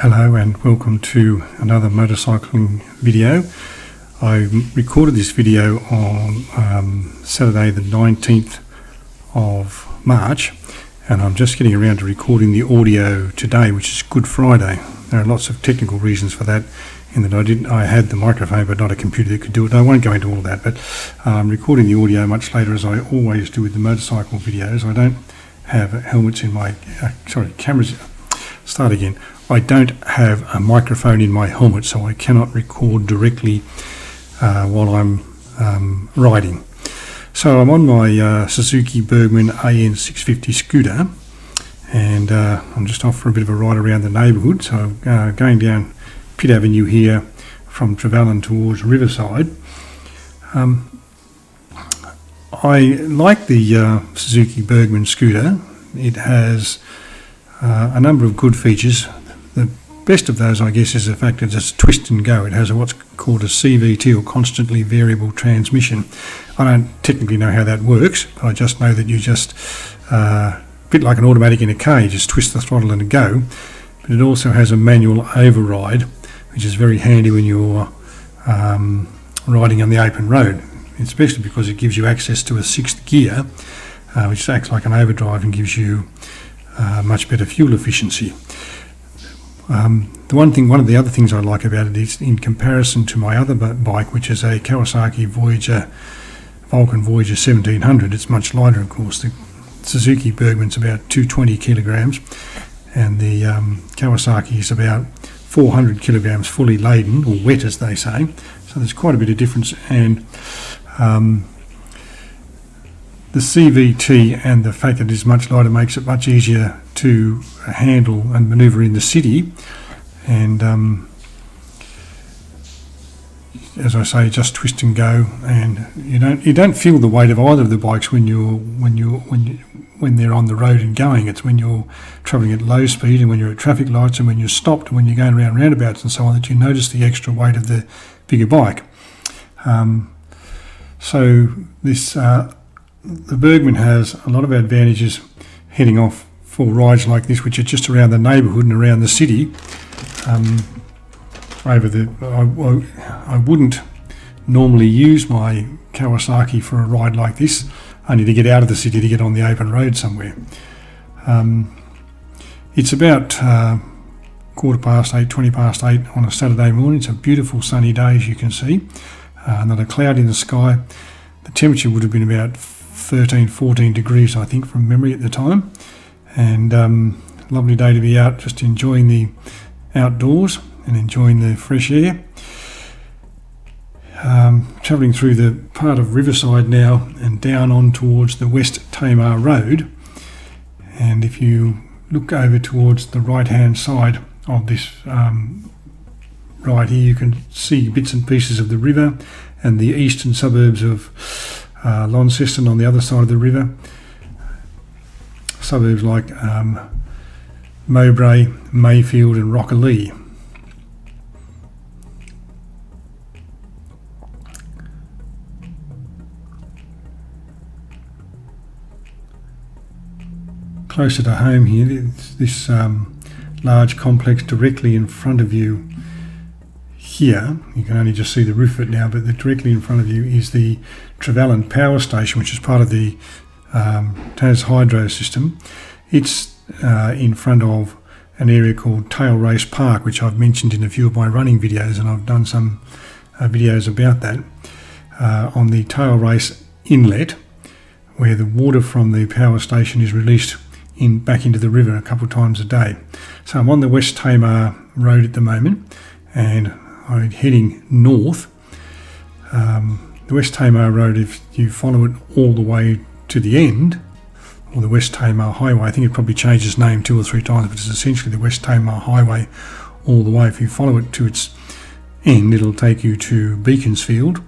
Hello and welcome to another motorcycling video. I recorded this video on Saturday the 19th of March, and I'm just getting around to recording the audio today, which is Good Friday. There are lots of technical reasons for that, in that I had the microphone but not a computer that could do it. I won't go into all that, but I'm recording the audio much later, as I always do with the motorcycle videos. I don't have helmets in my cameras. Start again. I don't have a microphone in my helmet, so I cannot record directly while I'm riding. So I'm on my Suzuki Burgman AN650 scooter, and I'm just off for a bit of a ride around the neighbourhood. So going down Pitt Avenue here from Trevellyn towards Riverside. I like the Suzuki Burgman scooter. It has a number of good features. The best of those, I guess, is the fact that it's twist and go. It has what's called a CVT, or constantly variable transmission. I don't technically know how that works, but I just know that you just, a bit like an automatic in a car, you just twist the throttle and go. But it also has a manual override, which is very handy when you're riding on the open road, especially because it gives you access to a sixth gear, which acts like an overdrive and gives you much better fuel efficiency. One of the other things I like about it is, in comparison to my other bike, which is a Kawasaki Vulcan Voyager 1700, it's much lighter, of course. The Suzuki Burgman's about 220 kilograms, and the Kawasaki is about 400 kilograms fully laden, or wet as they say. So there's quite a bit of difference, and the CVT and the fact that it is much lighter makes it much easier to handle and manoeuvre in the city. And as I say, just twist and go, and you don't feel the weight of either of the bikes when they're on the road and going. It's when you're travelling at low speed, and when you're at traffic lights, and when you're stopped, and when you're going around roundabouts and so on, that you notice the extra weight of the bigger bike. So this the Burgman has a lot of advantages heading off for rides like this, which are just around the neighbourhood and around the city. I wouldn't normally use my Kawasaki for a ride like this, only to get out of the city to get on the open road somewhere. It's about 8:15, 20 past 8 on a Saturday morning. It's a beautiful sunny day, as you can see. Not a cloud in the sky. The temperature would have been about 13-14 degrees, I think, from memory at the time. And lovely day to be out, just enjoying the outdoors and enjoying the fresh air. Travelling through the part of Riverside now and down on towards the West Tamar Road. And if you look over towards the right-hand side of this right here, you can see bits and pieces of the river and the eastern suburbs of Launceston on the other side of the river. Suburbs like Mowbray, Mayfield and Rockalee. Closer to home here, this large complex directly in front of you here. You can only just see the roof of it now, but directly in front of you is the Trevellyn Power Station, which is part of the Tas Hydro system. It's in front of an area called Tailrace Park, which I've mentioned in a few of my running videos, and I've done some videos about that. On the Tailrace inlet, where the water from the power station is released back into the river a couple of times a day. So I'm on the West Tamar Road at the moment, and I'm heading north. The West Tamar Road, if you follow it all the way to the end, or the West Tamar Highway, I think it probably changed its name 2 or 3 times, but it's essentially the West Tamar Highway all the way. If you follow it to its end, it'll take you to Beaconsfield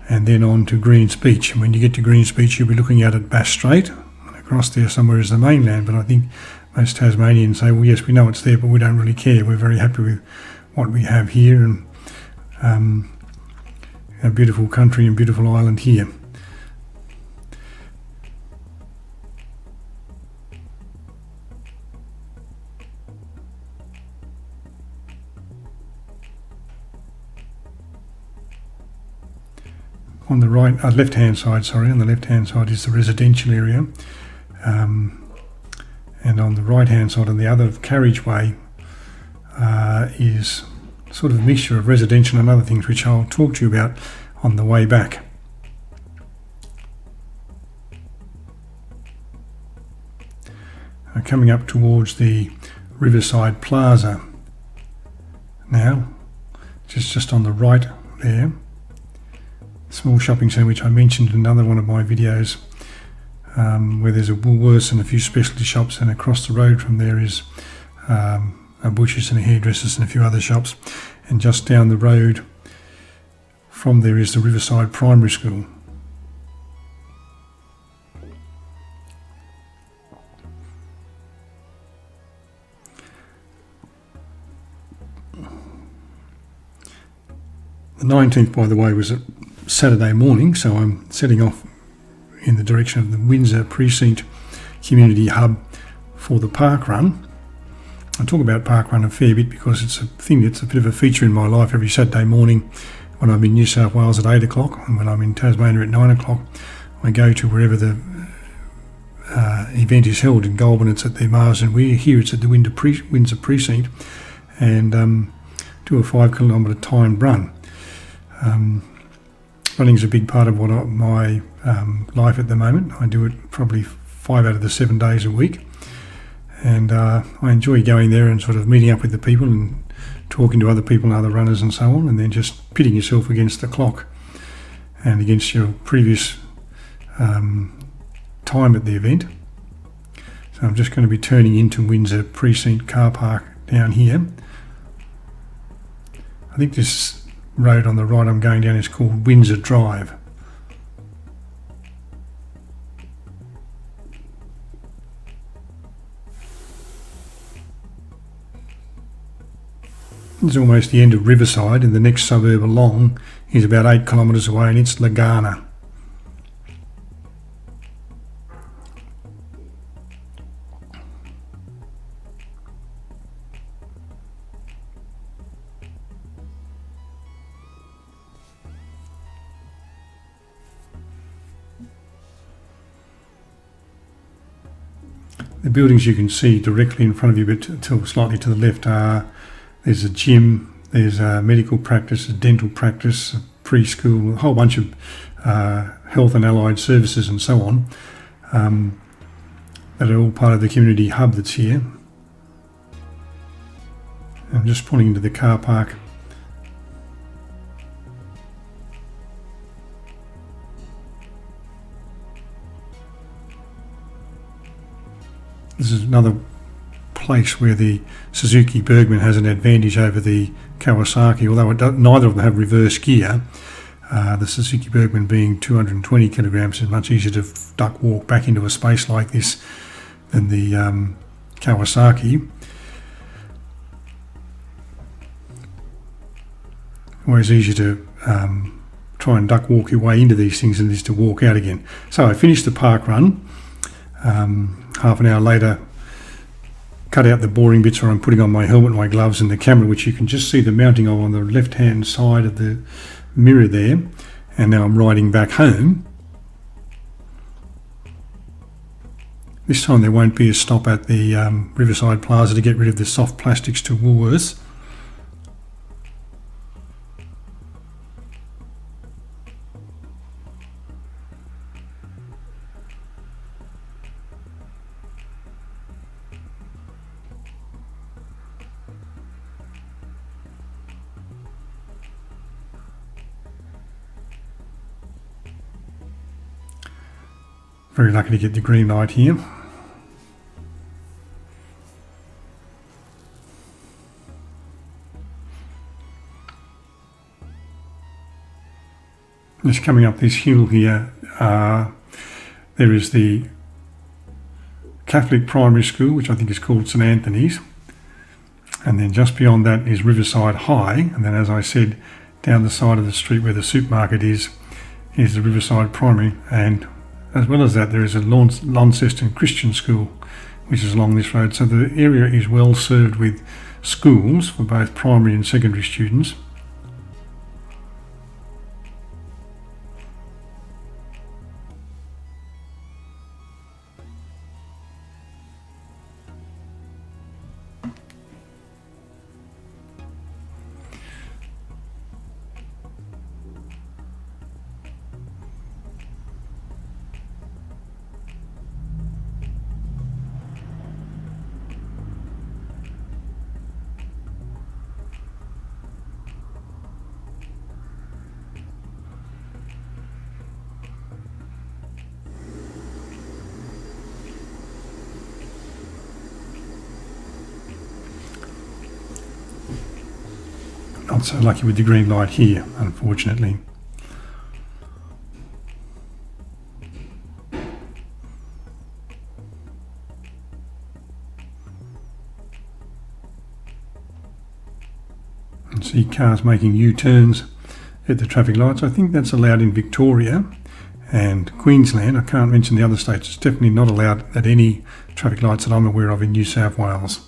and then on to Greens Beach. And when you get to Greens Beach, you'll be looking out at Bass Strait, and across there somewhere is the mainland. But I think most Tasmanians say, well, yes, we know it's there, but we don't really care. We're very happy with what we have here, and a beautiful country and beautiful island here. On the right, left-hand side, sorry, on the left-hand side is the residential area, and on the right-hand side, on the other carriageway, is sort of a mixture of residential and other things, which I'll talk to you about on the way back. Coming up towards the Riverside Plaza now, just on the right there. Small shopping centre which I mentioned in another one of my videos, where there's a Woolworths and a few specialty shops, and across the road from there is a butcher's and a hairdresser's and a few other shops, and just down the road from there is the Riverside Primary School. The 19th, by the way, was a Saturday morning, so I'm setting off in the direction of the Windsor Precinct Community Hub for the park run. I talk about park run a fair bit because it's a thing that's a bit of a feature in my life. Every Saturday morning when I'm in New South Wales at 8 o'clock and when I'm in Tasmania at 9 o'clock, I go to wherever the event is held. In Goulburn it's at the Marsden Weir, here it's at the Windsor Precinct, and do a 5 kilometre timed run. Running is a big part of my life at the moment. I do it probably 5 out of the 7 days a week, and I enjoy going there and sort of meeting up with the people and talking to other people and other runners and so on, and then just pitting yourself against the clock and against your previous time at the event. So I'm just going to be turning into Windsor Precinct car park down here. I think this road on the right I'm going down is called Windsor Drive. It's almost the end of Riverside, and the next suburb along is about 8 kilometres away, and it's Lagaana. The buildings you can see directly in front of you, but till slightly to the left, there's a gym, there's a medical practice, a dental practice, a preschool, a whole bunch of health and allied services and so on, that are all part of the community hub that's here. I'm just pulling into the car park. This is another place where the Suzuki Burgman has an advantage over the Kawasaki, although neither of them have reverse gear. The Suzuki Burgman being 220 kilograms is much easier to duck walk back into a space like this than the Kawasaki. Always easier to try and duck walk your way into these things than it is to walk out again. So I finished the park run. Half an hour later, cut out the boring bits where I'm putting on my helmet, my gloves and the camera, which you can just see the mounting of on the left hand side of the mirror there, and now I'm riding back home. This time there won't be a stop at the Riverside Plaza to get rid of the soft plastics to Woolworths. Very lucky to get the green light here. Just coming up this hill here, there is the Catholic primary school, which I think is called St Anthony's, and then just beyond that is Riverside High, and then, as I said, down the side of the street where the supermarket is the Riverside Primary, and as well as that there is a Launceston Christian School which is along this road. So the area is well served with schools for both primary and secondary students. Not so lucky with the green light here, unfortunately. And see cars making U-turns at the traffic lights. I think that's allowed in Victoria and Queensland. I can't mention the other states. It's definitely not allowed at any traffic lights that I'm aware of in New South Wales.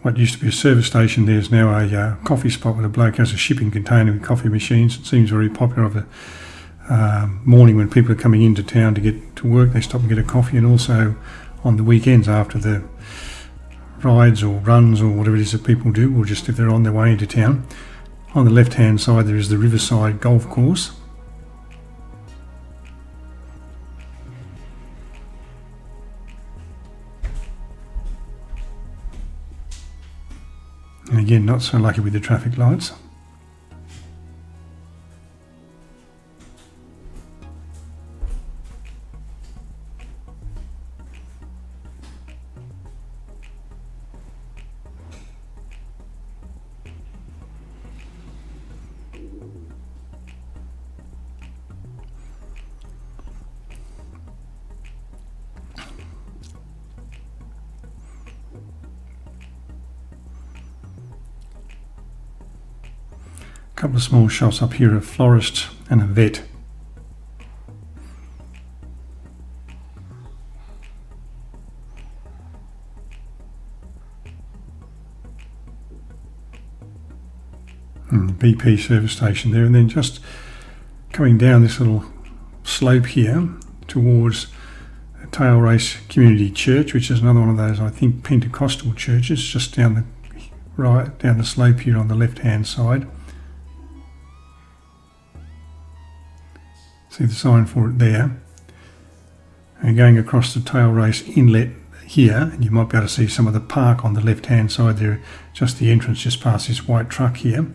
What used to be a service station, there's now a coffee spot where a bloke has a shipping container with coffee machines. It seems very popular of a morning when people are coming into town to get to work. They stop and get a coffee, and also on the weekends after the rides or runs or whatever it is that people do, or just if they're on their way into town. On the left hand side there is the Riverside Golf Course. And again, not so lucky with the traffic lights. A couple of small shots up here, a florist and a vet. And the BP service station there, and then just coming down this little slope here towards Tailrace Community Church, which is another one of those, I think, Pentecostal churches, just down the slope here on the left hand side. See the sign for it there. And going across the Tailrace inlet here, and you might be able to see some of the park on the left hand side there, just the entrance just past this white truck here.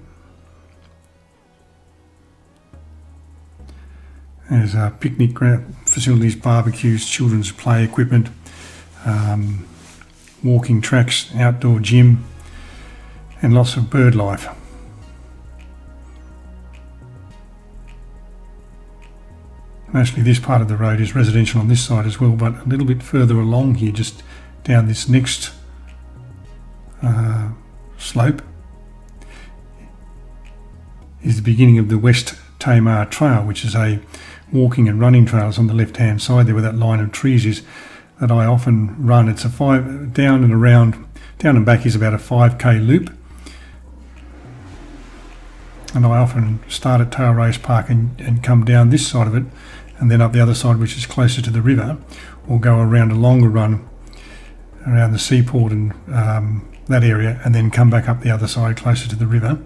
There's picnic facilities, barbecues, children's play equipment, walking tracks, outdoor gym, and lots of bird life. Mostly this part of the road is residential on this side as well, but a little bit further along here, just down this next slope, is the beginning of the West Tamar Trail, which is a walking and running trails on the left hand side there where that line of trees is, that I often run. It's a down and back is about a 5k loop, and I often start at Tailrace Park and come down this side of it and then up the other side, which is closer to the river, or go around a longer run around the seaport and that area, and then come back up the other side closer to the river.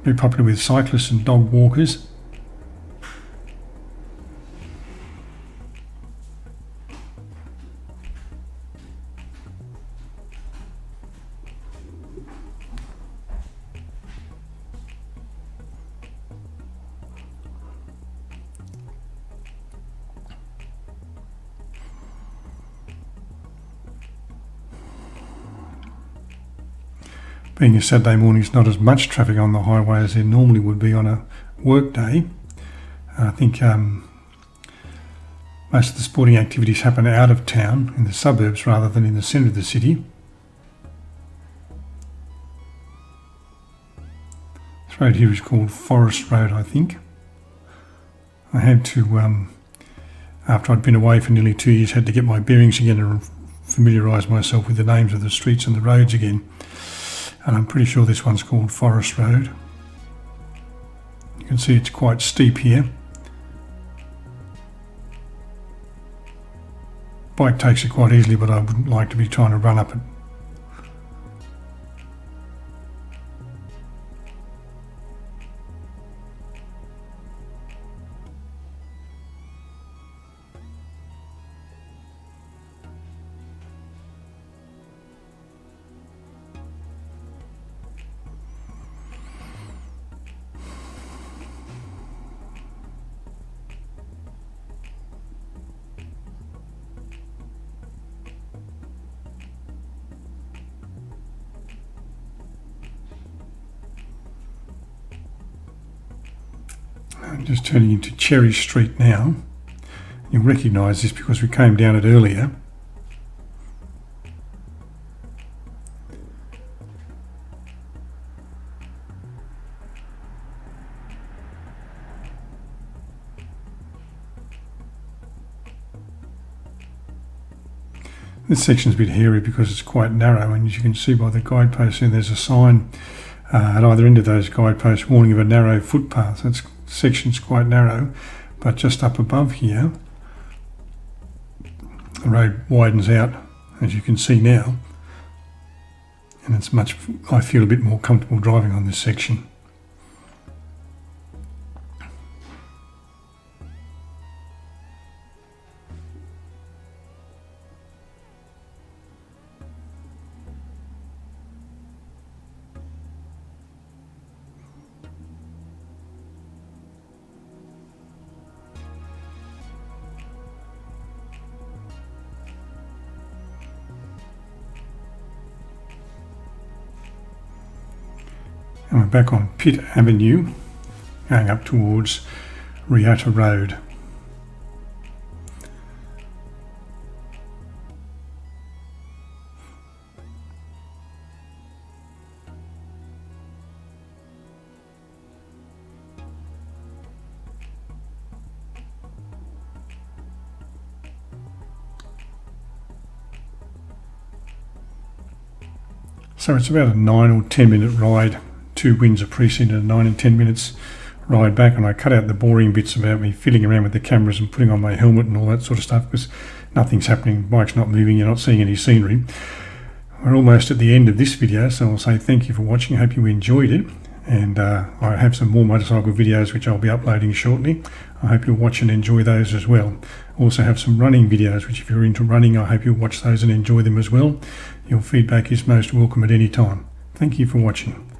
Very popular with cyclists and dog walkers. Being a Saturday morning, it's not as much traffic on the highway as there normally would be on a work day. I think most of the sporting activities happen out of town, in the suburbs, rather than in the centre of the city. This road here is called Forest Road, I think. I had to, after I'd been away for nearly 2 years, had to get my bearings again and familiarise myself with the names of the streets and the roads again. And I'm pretty sure this one's called Forest Road. You can see it's quite steep here. Bike takes it quite easily, but I wouldn't like to be trying to run up it. I'm just turning into Cherry Street now. You'll recognise this because we came down it earlier. This section's a bit hairy because it's quite narrow, and as you can see by the guidepost there, there's a sign at either end of those guideposts warning of a narrow footpath. That section's quite narrow, but just up above here the road widens out, as you can see now, and it's I feel a bit more comfortable driving on this section. And we're back on Pitt Avenue, going up towards Riata Road. So it's about a 9 or 10 minute ride to Windsor Precinct and 9 and 10 minutes ride back, and I cut out the boring bits about me fiddling around with the cameras and putting on my helmet and all that sort of stuff because nothing's happening, bike's not moving, you're not seeing any scenery. We're almost at the end of this video, so I'll say thank you for watching. I hope you enjoyed it, and I have some more motorcycle videos which I'll be uploading shortly. I hope you'll watch and enjoy those as well. I also have some running videos which, if you're into running, I hope you'll watch those and enjoy them as well. Your feedback is most welcome at any time. Thank you for watching.